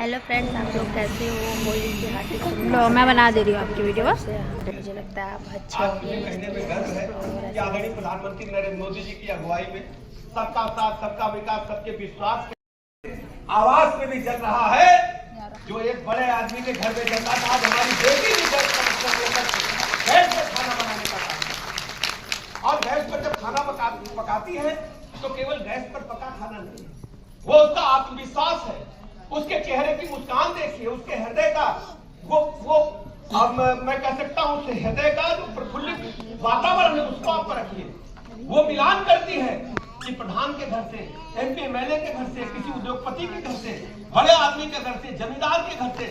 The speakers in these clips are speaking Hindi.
हेलो फ्रेंड्स, आप लोग कैसे हो? होली की हार्दिक लो मैं बना दे रही हूँ आपकी वीडियो बस। मुझे लगता है आप अच्छे होंगे। आदरणीय प्रधानमंत्री नरेंद्र मोदी जी की अगुवाई में सबका साथ, सबका विकास, सबके विश्वास के आवास में भी जल रहा है। जो एक बड़े आदमी के घर में जलता था, आज हमारी बेटी भी गैस कनेक्शन लेकर गैस पर खाना बनाने का काम। और गैस पर जब खाना पकाती है तो केवल गैस पर पका खाना नहीं, वो उसका आत्मविश्वास है, उसके चेहरे की मुस्कान देखिए, उसके हृदय का वो अब मैं कह सकता हूं उसके हृदय का जो प्रफुल्लित वातावरण है उसको आप रखिए। वो मिलान करती है कि प्रधान के घर से, एमपी एमएलए के घर से, किसी उद्योगपति के घर से, बड़े आदमी के घर से, जमींदार के घर से।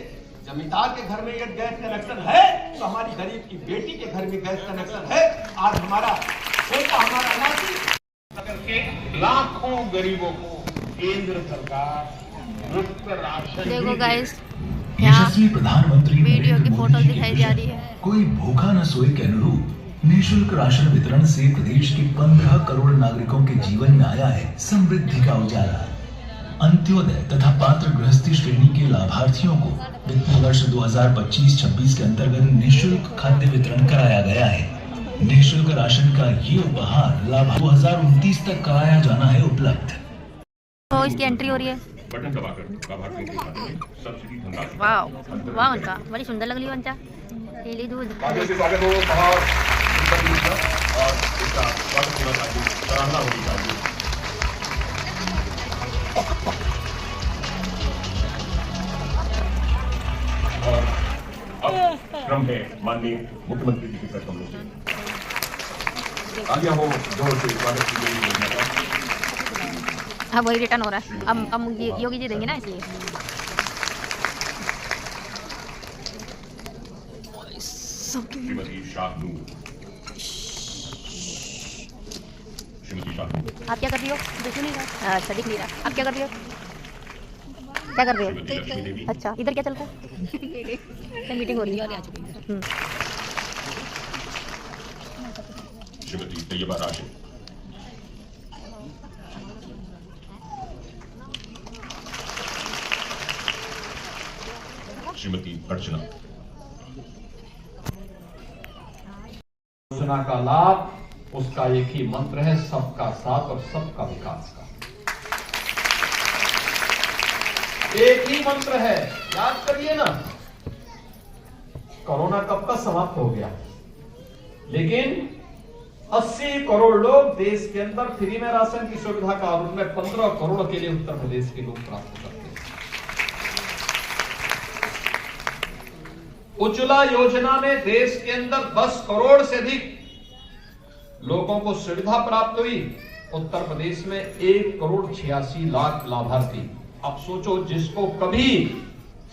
जमींदार के घर में यदि गैस कनेक्शन है तो हमारी गरीब की बेटी के घर में गैस कनेक्शन है। आज हमारा बेटा, हमारा नाती करके लाखों गरीबों को केंद्र सरकार देखो गाइस, यशस्वी प्रधानमंत्री वीडियो की नरेंद्र फोटो मोदी जी दिखाई के जा रही है। कोई भूखा न सोए के अनुरूप निःशुल्क राशन वितरण से प्रदेश के 15 करोड़ नागरिकों के जीवन में आया है समृद्धि का उजाला। अंत्योदय तथा पात्र गृहस्थी श्रेणी के लाभार्थियों को वित्तीय वर्ष 2025-26 के अंतर्गत निःशुल्क खाद्य वितरण कराया गया है। निःशुल्क राशन का ये उपहार लाभ 2029 तक कराया जाना है उपलब्ध। तो इसकी एंट्री हो रही है। बटन दबाकर लाभार्थियों के खाते में सब्सिडी धनराशि वाह वाह, उनका बड़ी सुंदर लग रही है बच्चा। पीली दूध आगे से स्वागत हो, बहुत सुंदर न्यूज़ है और इसका स्वागत होना चाहिए, सराहना होनी चाहिए। और अब क्रम है माननीय मुख्यमंत्री जी के साथ हम लोग से आगे हो जोर से स्वागत की गई योजना का। हाँ, वही रिटर्न हो रहा है। अब योगी जी देंगे ना, इसलिए श्रीमती शाहनूर, श्रीमती शाहनूर, आप क्या कर रही हो? दिख नहीं रहा। अच्छा, दिख नहीं रहा। आप क्या कर रही हो? क्या कर रही श्रीमती लक्ष्मी देवी, हो? अच्छा, इधर क्या चलता है? मीटिंग हो रही है। श्रीमती तैयबा राशिद, श्रीमती अर्चना। योजना का लाभ, उसका एक ही मंत्र है, सबका साथ और सबका विकास का। एक ही मंत्र है, याद करिए ना। कोरोना कब का समाप्त हो गया, लेकिन 80 करोड़ लोग देश के अंदर फ्री में राशन की सुविधा का, और उनमें 15 करोड़ के लिए उत्तर प्रदेश के लोग प्राप्त करते हैं। उज्ज्वला योजना में देश के अंदर 10 करोड़ से अधिक लोगों को सुविधा प्राप्त हुई। उत्तर प्रदेश में 1 करोड़ 86 लाख लाभार्थी। अब सोचो, जिसको कभी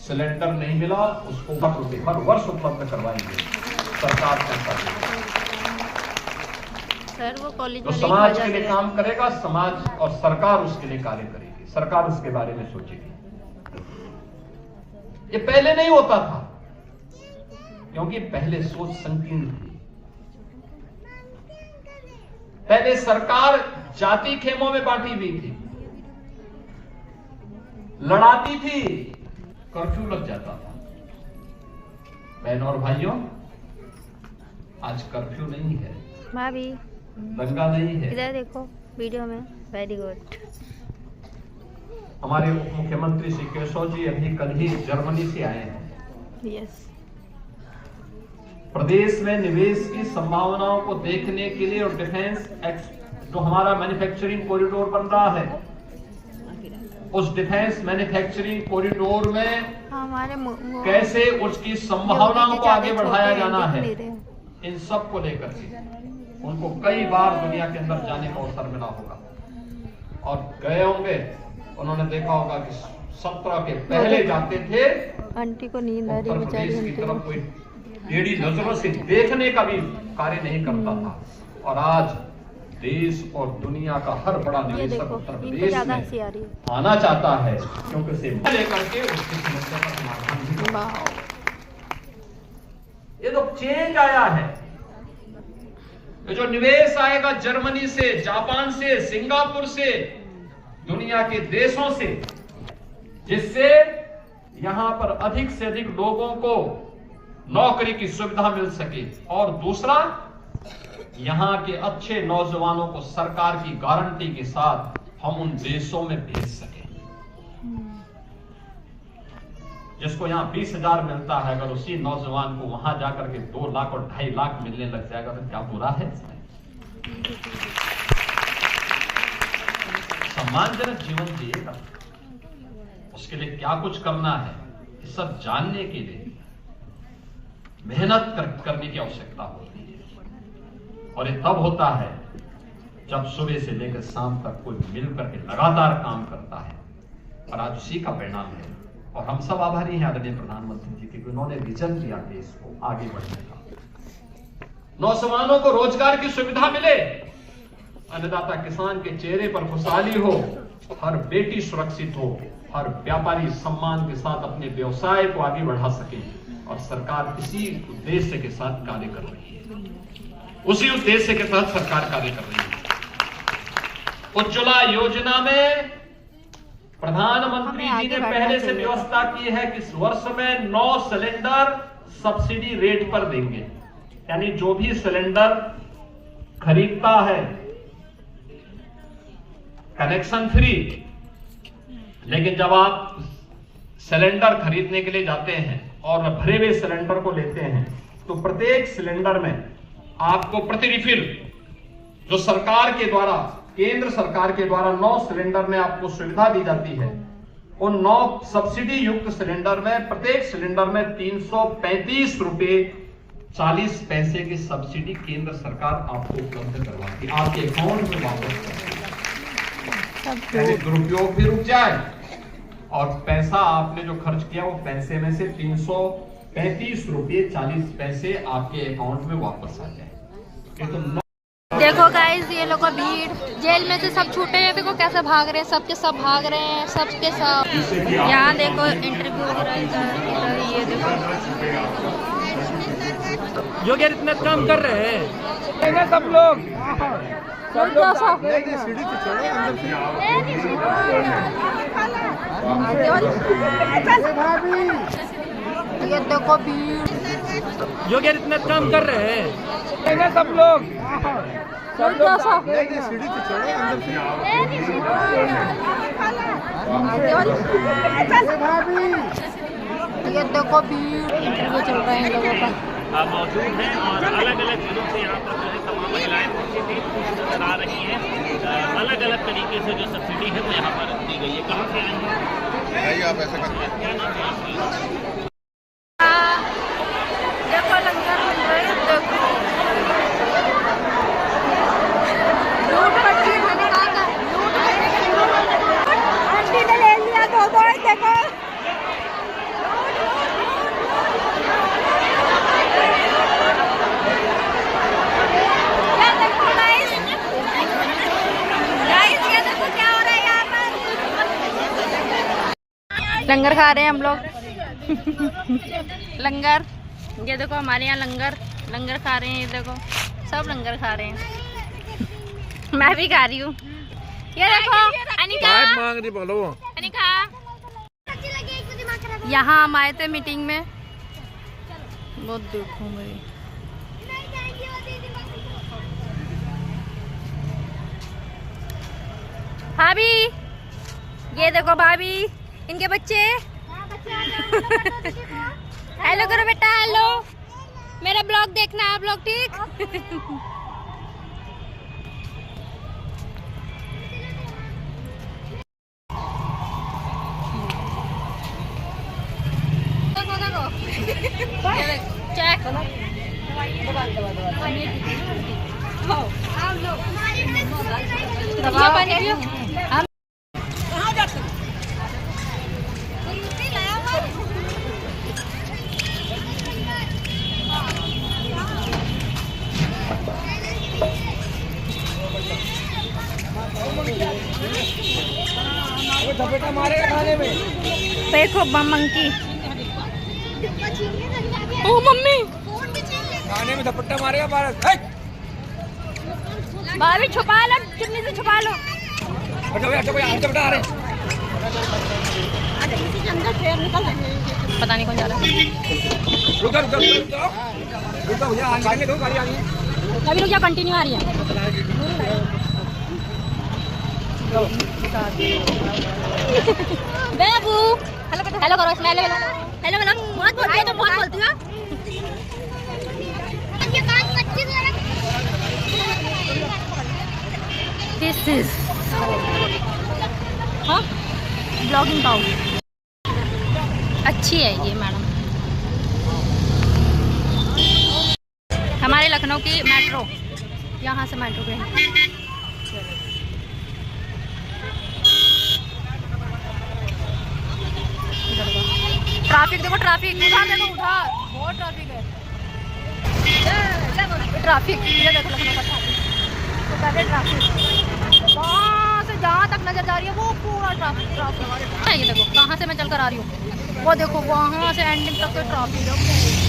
सिलेंडर नहीं मिला उसको ₹1 हर वर्ष उपलब्ध करवाएंगे सरकार का। सर वो कॉलेज तो में समाज के लिए काम करेगा, समाज और सरकार उसके लिए कार्य करेगी, सरकार उसके बारे में सोचेगी। ये पहले नहीं होता था, क्योंकि पहले सोच संकीर्ण थी। पहले सरकार जाति खेमों में बांटी हुई थी, लड़ाती थी, कर्फ्यू लग जाता था। बहनों और भाइयों, आज कर्फ्यू नहीं है, भाभी दंगा नहीं है। इधर देखो वीडियो में। Very good. हमारे उप मुख्यमंत्री श्री केशव जी अभी कल ही जर्मनी से आए हैं। यस। प्रदेश में निवेश की संभावनाओं को देखने के लिए और डिफेंस जो हमारा मैन्युफैक्चरिंग कॉरिडोर बन रहा है, उस डिफेंस मैन्युफैक्चरिंग कॉरिडोर में हमारे कैसे उसकी संभावनाओं को आगे बढ़ाया जाना है, इन सब को लेकर के उनको कई बार दुनिया के अंदर जाने का अवसर मिला होगा और गए होंगे। उन्होंने देखा होगा कि 17 के पहले जाते थे, आंटी को नींद आ रही है, उत्तर प्रदेश की बेचारी तरफ कोई टेढ़ी नजरों से देखने का भी कार्य नहीं करता था। और आज देश और दुनिया का हर बड़ा निवेशक उत्तर प्रदेश में आना चाहता है, क्योंकि उसे लेकर के उसकी समस्या का समाधान भी होगा। ये तो चेंज आया है। ये जो निवेश आएगा जर्मनी से, जापान से, सिंगापुर से, दुनिया के देशों से, जिससे यहां पर अधिक से अधिक लोगों को नौकरी की सुविधा मिल सके, और दूसरा यहां के अच्छे नौजवानों को सरकार की गारंटी के साथ हम उन देशों में भेज सकें। जिसको यहां 20,000 मिलता है, अगर उसी नौजवान को वहां जाकर के 2 लाख और 2.5 लाख मिलने लग जाएगा तो क्या बुरा है? सम्मानजनक जीवन जिएगा, उसके लिए क्या कुछ करना है, ये सब जानने के लिए मेहनत करने की आवश्यकता होती है। और ये तब होता है जब सुबह से लेकर शाम तक कोई मिलकर के लगातार काम करता है। और आज उसी का परिणाम है, और हम सब आभारी हैं आदरणीय प्रधानमंत्री जी के, उन्होंने विजन दिया देश को आगे बढ़ने का। नौजवानों को रोजगार की सुविधा मिले, अन्नदाता किसान के चेहरे पर खुशहाली हो, हर बेटी सुरक्षित हो, हर व्यापारी सम्मान के साथ अपने व्यवसाय को आगे बढ़ा सके। और सरकार इसी उद्देश्य के साथ कार्य कर रही है, उसी उद्देश्य के तहत सरकार कार्य कर रही है। उज्ज्वला योजना में प्रधानमंत्री जी ने पहले से व्यवस्था की है कि इस वर्ष में 9 सिलेंडर सब्सिडी रेट पर देंगे, यानी जो भी सिलेंडर खरीदता है कनेक्शन फ्री। लेकिन जब आप सिलेंडर खरीदने के लिए जाते हैं और भरे हुए सिलेंडर को लेते हैं तो प्रत्येक सिलेंडर में आपको प्रति रिफिल जो सरकार के द्वारा, केंद्र सरकार के द्वारा 9 सिलेंडर में आपको सुविधा दी जाती है, उन 9 सब्सिडी युक्त सिलेंडर में प्रत्येक सिलेंडर में 335 रुपए 40 पैसे की सब्सिडी केंद्र सरकार आपको उपलब्ध करवाती है, आपके अकाउंट में वापस करवाती है। दुरुपयोग भी रुक जाए और पैसा आपने जो खर्च किया वो पैसे में से 335 रुपए 40 पैसे आपके अकाउंट में वापस आ जाए। ये तो देखो गाइस, ये लोग भीड़, जेल में से सब छूटे हैं, देखो कैसे भाग रहे हैं, सबके सब भाग रहे हैं, सबके सब। यहाँ देखो इंटरव्यू हो रहा है, ये देखो योगी इतना काम कर रहे हैं सब लोग ये देखो भीड़, योगी इतना काम कर रहे हैं सब लोग ये देखो भीड़, इंटरव्यू चल रहा है इन लोगों का। मौजूद हैं और अलग अलग जिलों से यहाँ पर जो है तमाम महिलाएं पहुंची थी, नजर आ रही हैं। अलग अलग तरीके से जो सब्सिडी है वो यहाँ पर दी गई है। कहाँ से आई हैं आप? ऐसा करते हैं, क्या नाम है आपका? देखो लंगर मिल रहे हैं, देखो लूट पट्टी मैंने कहा था, आंटी ने ले लिया 2 देखो। लंगर खा रहे हैं हम लोग लंगर, ये देखो हमारे यहाँ लंगर खा रहे हैं, ये देखो सब लंगर खा रहे हैं। मैं भी खा रही हूँ, ये देखो अनिका यहाँ हम आए थे मीटिंग में, बहुत देखो मेरी भाभी, ये देखो भाभी, इनके बच्चे। हेलो करो बेटा, हेलो, मेरा ब्लॉग देखना आप लोग, ठीक? चेक दबा पानी पियो। धपेटा मारेगा खाने में, देखो मंकी। ओ मम्मी, खाने में धपट्टा मारेगा भारत। भाभी छुपा लो, चुन्नी से छुपा लो। हटो भैया, हटो भैया, धपट्टा आ रहे। अंदर निकल पता नहीं कौन जा रहा है। रुको रुको रुको रुको भैया, आगे दो गाड़ी आ रही है। अभी रुक जा, कंटिन्यू आ रही है। बेबू हेलो करो, स्माइल हेलो हेलो हेलो। बहुत बोलती है तो बहुत बोलती है। दिस इज हाँ ब्लॉगिंग पाउच अच्छी है ये मैडम। हमारे लखनऊ की मेट्रो, यहाँ से मेट्रो गए। ट्रैफिक देखो, ट्रैफिक उधर देखो, उधर बहुत ट्रैफिक है। ट्रैफिक ये देखो लखनऊ का ट्रैफिक, तो पहले ट्रैफिक वहाँ से जहाँ तक नजर जा रही है वो पूरा ट्रैफिक ट्रैफिक। ये देखो कहाँ से मैं चल कर आ रही हूँ, वो देखो वहाँ से एंडिंग तक तो ट्रैफिक है।